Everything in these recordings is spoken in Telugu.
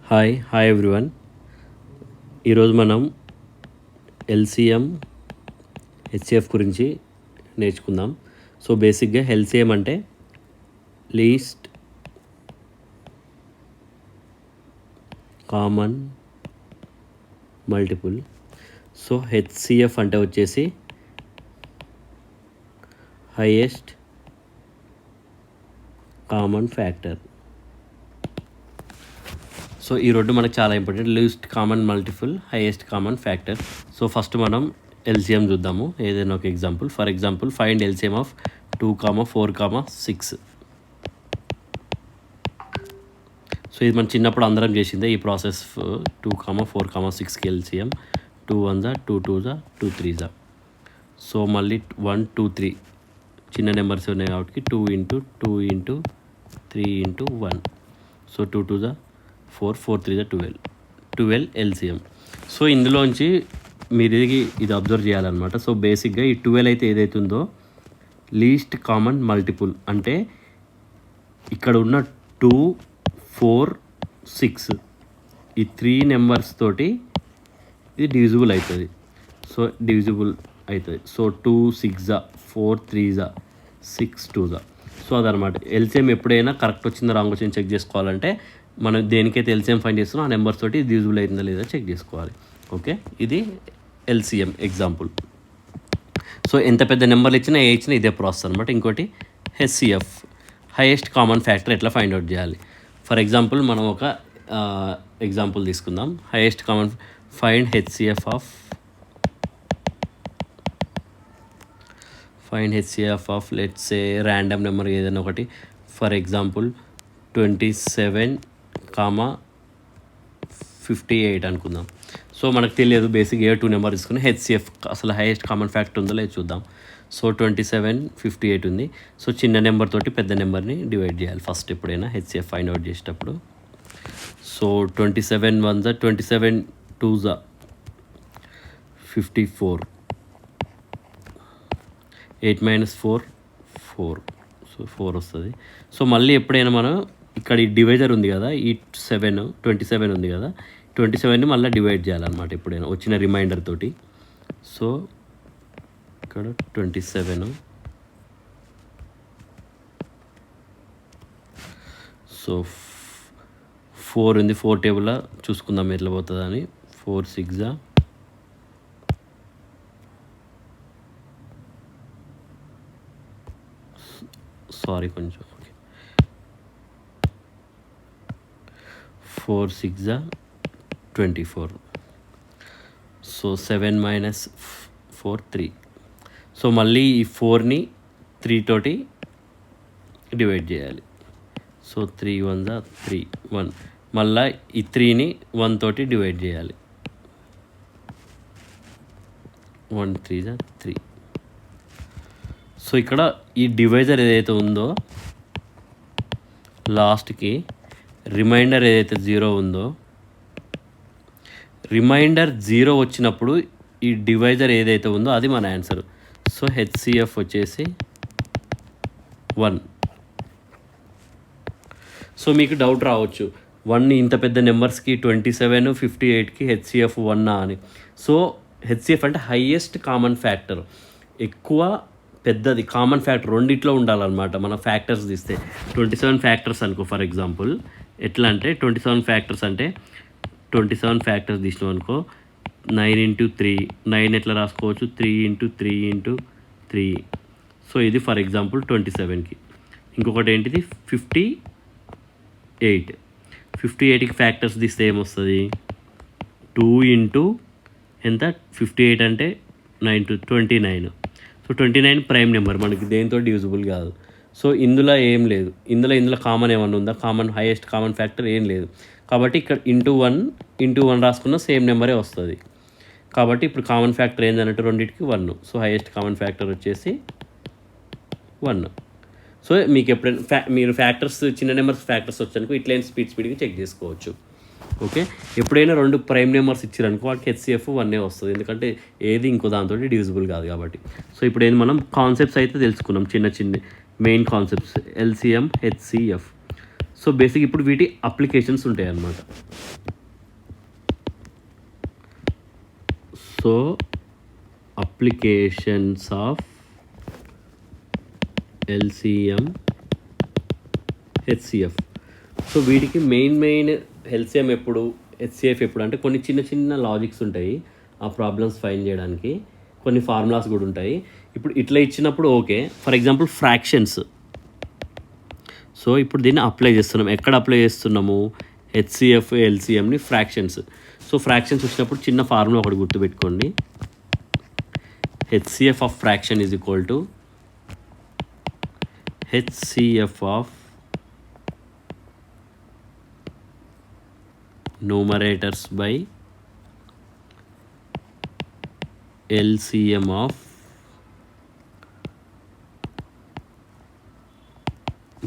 Hi everyone. ఈరోజు మనం ఎల్సిఎం హెచ్సిఎఫ్ గురించి నేర్చుకుందాం. సో బేసిక్గా ఎల్సిఎం అంటే least common multiple. So HCF అంటే వచ్చేసి హైయెస్ట్ కామన్ ఫ్యాక్టర్. సో ఈ రెండు మనకు చాలా important, least common multiple, highest common factor. So first మనం ఎల్సిఎం చూద్దాము, ఏదైనా ఒక example. For example find LCM of 2, 4, 6. So ఇది మనం చిన్నప్పుడు అందరం చేసిందే ఈ ప్రాసెస్. 2, 4, 6కి ఎల్సిఎం 2 1 2 2 2 3. సో మళ్ళీ 1 2 3 చిన్న నెంబర్స్ ఉన్నాయి కాబట్టి 2 × 2 × 3 × 1. So 2 2 4 4 3 12 LCM. సో ఇందులోంచి మీరు ఇది అబ్జర్వ్ చేయాలన్నమాట. సో బేసిక్గా ఈ 12 అయితే ఏదైతే ఉందో లీస్ట్ కామన్ మల్టిపుల్ అంటే ఇక్కడ ఉన్న 2 4 6 ఈ 3 నెంబర్స్ తోటి ఇది డివిజిబుల్ అవుతుంది. సో డివిజిబుల్ అవుతుంది. సో 2 6 4 3 6 2. సో అదనమాట ఎల్సిఎం. ఎప్పుడైనా కరెక్ట్ వచ్చిందో రాంగ్ వచ్చిందో చెక్ చేసుకోవాలంటే మనం దేనికైతే ఎల్సిఎం ఫైండ్ చేస్తున్నాం ఆ నెంబర్స్ తోటి డివిజిబుల్ అవుతుందా లేదా చెక్ చేసుకోవాలి. ఓకే, ఇది ఎల్సిఎం ఎగ్జాంపుల్. సో ఎంత పెద్ద నెంబర్లు ఇచ్చినా ఏ ఇచ్చినా ఇదే ప్రాసెస్ అనమాట. ఇంకోటి హెచ్సిఎఫ్, హైయెస్ట్ కామన్ ఫ్యాక్టర్ ఎట్లా ఫైండ్ అవుట్ చేయాలి. ఫర్ ఎగ్జాంపుల్ మనం ఒక ఎగ్జాంపుల్ తీసుకుందాం. Highest common find HCF of let's say random number ఏదైనా ఒకటి. ఫర్ ఎగ్జాంపుల్ 27, 58 అనుకుందాం. సో మనకు తెలియదు బేసిక్ ఏ 2 నెంబర్ తీసుకుని హెచ్సిఎఫ్ అసలు హైయెస్ట్ కామన్ ఫ్యాక్టర్ ఉందో లేదు చూద్దాం. సో 27 58 ఉంది. సో చిన్న నెంబర్ తోటి పెద్ద నెంబర్ని డివైడ్ చేయాలి ఫస్ట్ ఎప్పుడైనా హెచ్సిఎఫ్ ఫైండ్ అవుట్ చేసేటప్పుడు. సో 27 1 27 2 54, 8 - 4 4. సో 4 వస్తుంది. సో మళ్ళీ ఎప్పుడైనా మనం ఇక్కడ ఈ డివైజర్ ఉంది కదా, ఈ 27 ఉంది కదా, 27ని మళ్ళీ డివైడ్ చేయాలన్నమాట ఎప్పుడైనా వచ్చిన రిమైండర్ తోటి. సో ఇక్కడ 27. సో 4 ఉంది, 4 టేబుల్లో చూసుకుందాం ఎట్లా పోతుందా అని. 4 6 సారీ కొంచెం 4 6 24. సో 7 - 4 3. సో మళ్ళీ ఈ 4ని 3 తోటి డివైడ్ చేయాలి. సో 3 1 3 1. మళ్ళీ ఈ 3ని 1 తోటి డివైడ్ చేయాలి. 1 3 3. సో ఇక్కడ ఈ డివైజర్ ఏదైతే ఉందో లాస్ట్కి రిమైండర్ ఏదైతే 0 ఉందో, రిమైండర్ 0 వచ్చినప్పుడు ఈ డివైజర్ ఏదైతే ఉందో అది మన ఆన్సర్. సో హెచ్సిఎఫ్ వచ్చేసి 1. సో మీకు డౌట్ రావచ్చు, 1 ఇంత పెద్ద నెంబర్స్కి 27 58కి హెచ్సిఎఫ్ 1 అని. సో హెచ్సిఎఫ్ అంటే హైయెస్ట్ కామన్ ఫ్యాక్టర్, ఎక్కువ పెద్దది కామన్ ఫ్యాక్టర్ రెండిట్లో ఉండాలన్నమాట. మన ఫ్యాక్టర్స్ తీస్తే 27 ఫ్యాక్టర్స్ అనుకో. ఫర్ ఎగ్జాంపుల్ ఎట్లా అంటే 27 ఫ్యాక్టర్స్ అంటే 27 ఫ్యాక్టర్స్ తీసినాం అనుకో, 9 × 3. 9 ఎట్లా రాసుకోవచ్చు, 3 × 3 × 3. సో ఇది ఫర్ ఎగ్జాంపుల్ 27కి. ఇంకొకటి ఏంటిది 58. 58కి ఫ్యాక్టర్స్ తీస్తే ఏమొస్తుంది, 2 × ఎంత 58 అంటే 9 2 29. సో 29 ప్రైమ్ నెంబర్, మనకి దేంతో డివిజిబుల్ కాదు. సో ఇందులో ఏం లేదు, ఇందులో కామన్ ఏమన్నా ఉందా, కామన్ హైయెస్ట్ కామన్ ఫ్యాక్టర్ ఏం లేదు. కాబట్టి ఇక్కడ × 1 రాసుకున్న సేమ్ నెంబరే వస్తుంది. కాబట్టి ఇప్పుడు కామన్ ఫ్యాక్టర్ ఏంటంటే రెండింటికి 1. సో హైయెస్ట్ కామన్ ఫ్యాక్టర్ వచ్చేసి 1. సో మీకు ఎప్పుడైనా మీరు ఫ్యాక్టర్స్ చిన్న నెంబర్స్ ఫ్యాక్టర్స్ వచ్చానుకో ఇట్లైనా స్పీడ్గా చెక్ చేసుకోవచ్చు. ఓకే, ఎప్పుడైనా 2 ప్రైమ్ నెంబర్స్ ఇచ్చారనుకో వాటికి హెచ్సిఎఫ్ 1 వస్తుంది, ఎందుకంటే ఏది ఇంకో దాంతో డివిజిబుల్ కాదు కాబట్టి. సో ఇప్పుడు ఏంది మనం కాన్సెప్ట్స్ అయితే తెలుసుకున్నాం, చిన్న main concepts LCM HCF. So basic ఇప్పుడు వీటి అప్లికేషన్స్ ఉంటాయి అన్నమాట. So applications of LCM HCF. So వీటికి మెయిన్ ఎల్సిఎం ఎప్పుడు, హెచ్సిఎఫ్ ఎప్పుడు అంటే కొన్ని చిన్న చిన్న లాజిక్స్ ఉంటాయి ఆ ప్రాబ్లమ్స్ ఫైండ్ చేయడానికి, కొన్ని ఫార్ములాస్ కూడా ఉంటాయి. ఇప్పుడు ఇట్లా ఇచ్చినప్పుడు okay. For example fractions. So ఇప్పుడు దీన్ని అప్లై చేస్తున్నాం. ఎక్కడ అప్లై చేస్తున్నాము? హెచ్సిఎఫ్ ఎల్సిఎంని ఫ్రాక్షన్స్. సో ఫ్రాక్షన్స్ వచ్చినప్పుడు చిన్న ఫార్ములా ఒకటి గుర్తుపెట్టుకోండి. HCF of fraction is equal to HCF of numerators by LCM of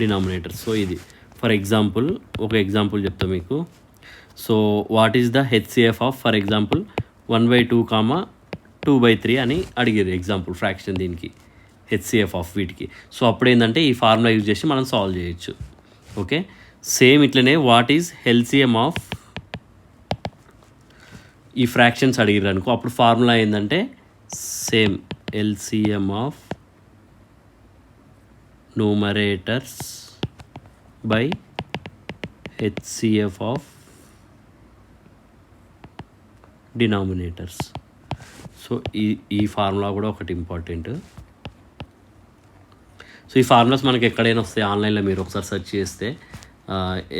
denominators. So ఇది ఫర్ ఎగ్జాంపుల్ ఒక ఎగ్జాంపుల్ చెప్తా మీకు. So what is the HCF of for example 1/2, 2/3 అని అడిగేది ఎగ్జాంపుల్ ఫ్రాక్షన్ దీనికి హెచ్సిఎఫ్ ఆఫ్ వీటికి. సో అప్పుడు ఏంటంటే ఈ ఫార్ములా యూజ్ చేసి మనం సాల్వ్ చేయొచ్చు. ఓకే, సేమ్ ఇట్లనే వాట్ ఈజ్ ఎల్సిఎం ఆఫ్ ఈ ఫ్రాక్షన్స్ అడిగిర్రు అనుకో, అప్పుడు ఫార్ములా ఏంటంటే same LCM of numerators by HCF of denominators. So ఈ ఫార్ములా కూడా ఒకటి ఇంపార్టెంట్. సో ఈ ఫార్ములాస్ మనకి ఎక్కడైనా వస్తాయి, ఆన్లైన్లో మీరు ఒకసారి సెర్చ్ చేస్తే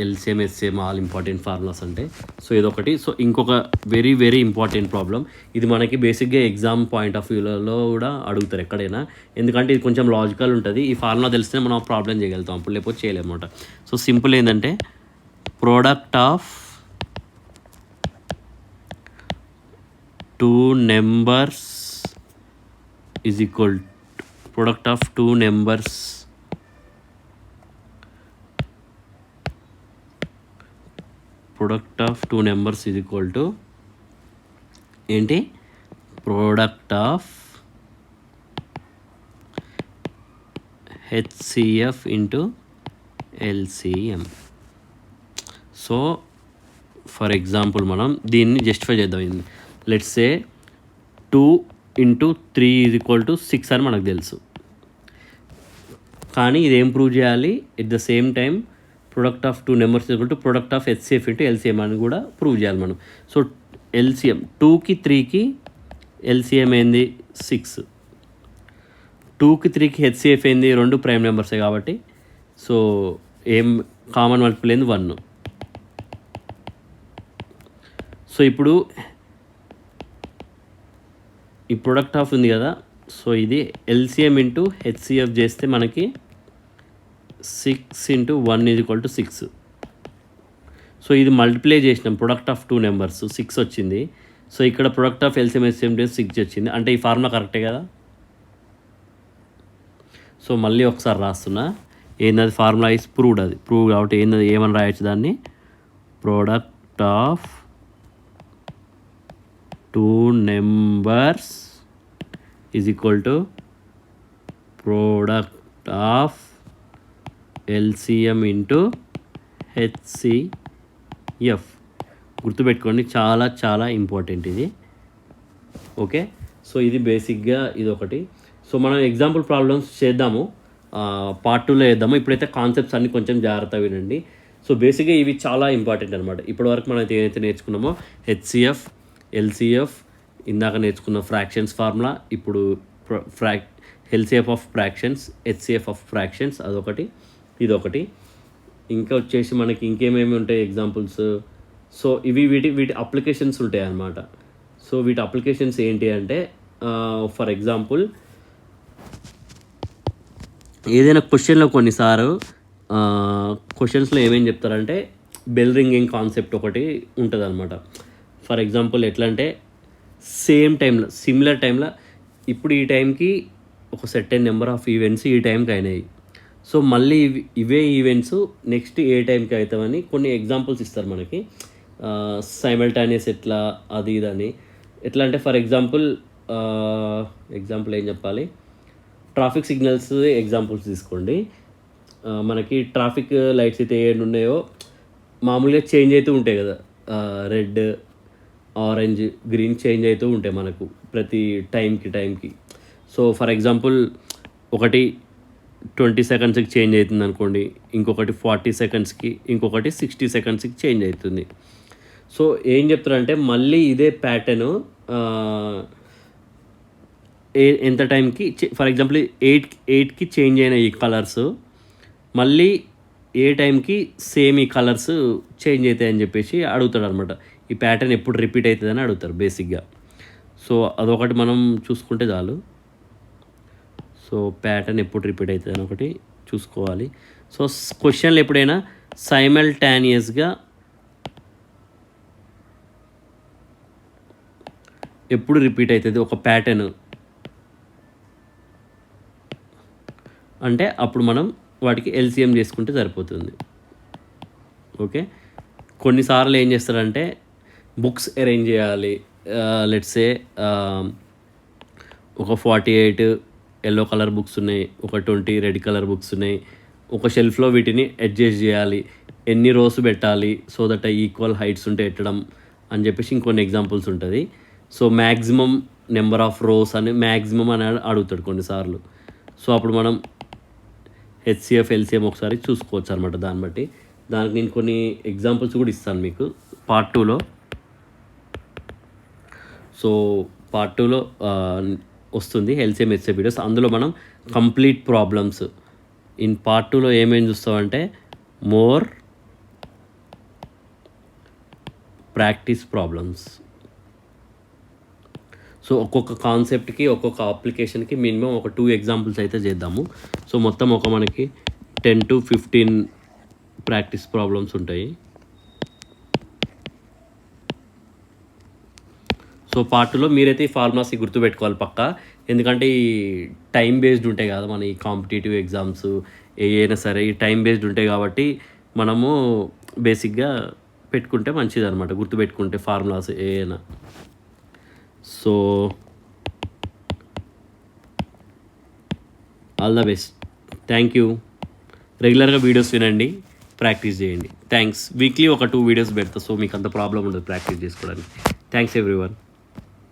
LCM HCM all important formulas అంటే. సో ఇదొకటి. సో ఇంకొక వెరీ ఇంపార్టెంట్ ప్రాబ్లం, ఇది మనకి బేసిక్గా ఎగ్జామ్ పాయింట్ ఆఫ్ వ్యూలో కూడా అడుగుతారు ఎక్కడైనా, ఎందుకంటే ఇది కొంచెం లాజికల్ ఉంటుంది. ఈ ఫార్ములా తెలిస్తే మనం ప్రాబ్లం చేయగలుగుతాం, అప్పుడు లేకపోతే చేయలేమన్నమాట. సో సింపుల్ ఏంటంటే product of 2 numbers is equal to product of 2 numbers is equal to ఏంటి? Product of HCF into LCM. So for example మనం దీన్ని జస్టిఫై చేద్దాం. లెట్స్ సే 2 × 3 = 6 అని మనకు తెలుసు. కానీ ఇదేం ప్రూవ్ చేయాలి? At the same time product of 2 numbers = product of HCF into LCM అని కూడా ప్రూవ్ చేయాలి మనం. సో ఎల్సిఎం 2కి 3కి ఎల్సిఎం ఏంది? 6. 2కి 3కి హెచ్సిఎఫ్ ఏంది? 2 ప్రైమ్ నెంబర్సే కాబట్టి సో ఏం కామన్ మల్టిపుల్ ఏంది? 1. సో ఇప్పుడు ఈ ప్రొడక్ట్ ఆఫ్ ఉంది కదా, సో ఇది ఎల్సిఎం ఇంటూ హెచ్సిఎఫ్ చేస్తే మనకి 6 × 1 = 6. సో ఇది మల్టిప్లై చేసినాం, ప్రొడక్ట్ ఆఫ్ 2 numbers 6 వచ్చింది. సో ఇక్కడ ప్రొడక్ట్ ఆఫ్ ఎల్సిఎం హెచ్సిఎం 6 వచ్చింది, అంటే ఈ ఫార్ములా కరెక్టే కదా. సో మళ్ళీ ఒకసారి రాస్తున్నా, ఏంటది? Formula is proved. అది ప్రూవ్ కాబట్టి ఏంటది? ఏమని రాయొచ్చు దాన్ని? Product of 2 numbers is equal to product of LCM into HCF. గుర్తుపెట్టుకోండి, చాలా ఇంపార్టెంట్ ఇది. ఓకే, సో ఇది బేసిక్గా ఇదొకటి. సో మనం ఎగ్జాంపుల్ ప్రాబ్లమ్స్ చేద్దాము, పార్ట్ 2లో వేద్దాము. ఇప్పుడైతే కాన్సెప్ట్స్ అన్నీ కొంచెం జాగ్రత్తగా వినండి. సో బేసిక్గా ఇవి చాలా ఇంపార్టెంట్ అనమాట. ఇప్పటివరకు మనం ఏదైతే నేర్చుకున్నామో హెచ్సిఎఫ్, ఎల్సిఎఫ్, ఇందాక నేర్చుకున్న ఫ్రాక్షన్స్ ఫార్ములా, ఇప్పుడు LCF of fractions, HCF of fractions, అదొకటి, ఇదొకటి. ఇంకా వచ్చేసి మనకి ఇంకేమేమి ఉంటాయి ఎగ్జాంపుల్స్. సో ఇవి వీటి అప్లికేషన్స్ ఉంటాయి అన్నమాట. సో వీటి అప్లికేషన్స్ ఏంటి అంటే ఫర్ ఎగ్జాంపుల్ ఏదైనా క్వశ్చన్లో కొన్నిసార్లు క్వశ్చన్స్లో ఏమేమి చెప్తారంటే బెల్ రింగింగ్ కాన్సెప్ట్ ఒకటి ఉంటుంది అనమాట. ఫర్ ఎగ్జాంపుల్ ఎట్లా అంటే సేమ్ టైంలో, సిమిలర్ టైంలో, ఇప్పుడు ఈ టైంకి ఒక సర్టెన్ నెంబర్ ఆఫ్ ఈవెంట్స్ ఈ టైంకి అయినాయి. సో మళ్ళీ ఇవే ఈవెంట్స్ నెక్స్ట్ ఏ టైంకి అవుతామని కొన్ని ఎగ్జాంపుల్స్ ఇస్తారు మనకి. సైమల్టేనియస్ ఎట్లా, అది ఇదని. ఎట్లా అంటే ఫర్ ఎగ్జాంపుల్ ఏం చెప్పాలి, ట్రాఫిక్ సిగ్నల్స్ ఎగ్జాంపుల్స్ తీసుకోండి. మనకి ట్రాఫిక్ లైట్స్ అయితే ఏ ఉన్నాయో మామూలుగా చేంజ్ అవుతూ ఉంటాయి కదా, రెడ్, ఆరెంజ్, గ్రీన్ చేంజ్ అవుతూ ఉంటాయి మనకు ప్రతి టైంకి. సో ఫర్ ఎగ్జాంపుల్ ఒకటి 20 సెకండ్స్కి చేంజ్ అవుతుంది అనుకోండి, ఇంకొకటి 40 సెకండ్స్కి, ఇంకొకటి 60 సెకండ్స్కి చేంజ్ అవుతుంది. సో ఏం చెప్తారంటే మళ్ళీ ఇదే ప్యాటర్ను ఎంత టైంకి ఫర్ ఎగ్జాంపుల్ 8కి చేంజ్ అయిన ఈ కలర్స్ మళ్ళీ ఏ టైంకి సేమ్ ఈ కలర్స్ చేంజ్ అవుతాయని చెప్పేసి అడుగుతాడు అనమాట. ఈ ప్యాటర్న్ ఎప్పుడు రిపీట్ అవుతుందని అడుగుతారు బేసిక్గా. సో అదొకటి మనం చూసుకుంటే చాలు. సో ప్యాటర్న్ ఎప్పుడు రిపీట్ అవుతుంది అని ఒకటి చూసుకోవాలి. సో క్వశ్చన్లు ఎప్పుడైనా సైమల్టేనియస్గా ఎప్పుడు రిపీట్ అవుతుంది ఒక ప్యాటర్న్ అంటే అప్పుడు మనం వాటికి ఎల్సిఎం చేసుకుంటే సరిపోతుంది. ఓకే, కొన్నిసార్లు ఏం చేస్తారంటే బుక్స్ అరేంజ్ చేయాలి. లెట్సే ఒక 48 ఎల్లో కలర్ బుక్స్ ఉన్నాయి, ఒక 20 రెడ్ కలర్ బుక్స్ ఉన్నాయి. ఒక షెల్ఫ్లో వీటిని అడ్జస్ట్ చేయాలి, ఎన్ని రోస్ పెట్టాలి సో దట్ ఈక్వల్ హైట్స్ ఉంటే పెట్టడం అని చెప్పేసి ఇంకొన్ని ఎగ్జాంపుల్స్ ఉంటుంది. So maximum number of rose అని మ్యాక్సిమం అని అడుగుతాడు కొన్నిసార్లు. సో అప్పుడు మనం హెచ్సిఎఫ్, ఎల్సిఎం ఒకసారి చూసుకోవచ్చు అనమాట. దాన్ని బట్టి దానికి నేను కొన్ని ఎగ్జాంపుల్స్ కూడా ఇస్తాను మీకు పార్ట్ 2లో. సో పార్ట్ 2లో వస్తుంది ఎల్సిఎం, హెచ్సిఎఫ్ వీడియోస్. అందులో మనం కంప్లీట్ ప్రాబ్లమ్స్ ఇన్ పార్ట్ 2లో ఏమేమి చూస్తామంటే మోర్ ప్రాక్టీస్ ప్రాబ్లమ్స్. సో ఒక్కొక్క కాన్సెప్ట్కి, ఒక్కొక్క అప్లికేషన్కి మినిమం ఒక 2 ఎగ్జాంపుల్స్ అయితే చేద్దాము. సో మొత్తం ఒక మనకి 10 to 15 ప్రాక్టీస్ ప్రాబ్లమ్స్ ఉంటాయి. సో పార్ట్ 2లో మీరైతే ఈ ఫార్ములాస్ గుర్తుపెట్టుకోవాలి పక్కా, ఎందుకంటే ఈ టైం బేస్డ్ ఉంటాయి కదా మన ఈ కాంపిటేటివ్ ఎగ్జామ్స్ ఏదైనా సరే ఈ టైం బేస్డ్ ఉంటాయి కాబట్టి మనము బేసిక్గా పెట్టుకుంటే మంచిది అనమాట, గుర్తుపెట్టుకుంటే ఫార్ములాస్ ఏదైనా. So all the best, thank you. రెగ్యులర్గా వీడియోస్ వినండి, ప్రాక్టీస్ చేయండి. థ్యాంక్స్. వీక్లీ ఒక 2 వీడియోస్ పెడతా, సో మీకు అంత ప్రాబ్లం ఉండదు ప్రాక్టీస్ చేసుకోవడానికి. Thanks everyone.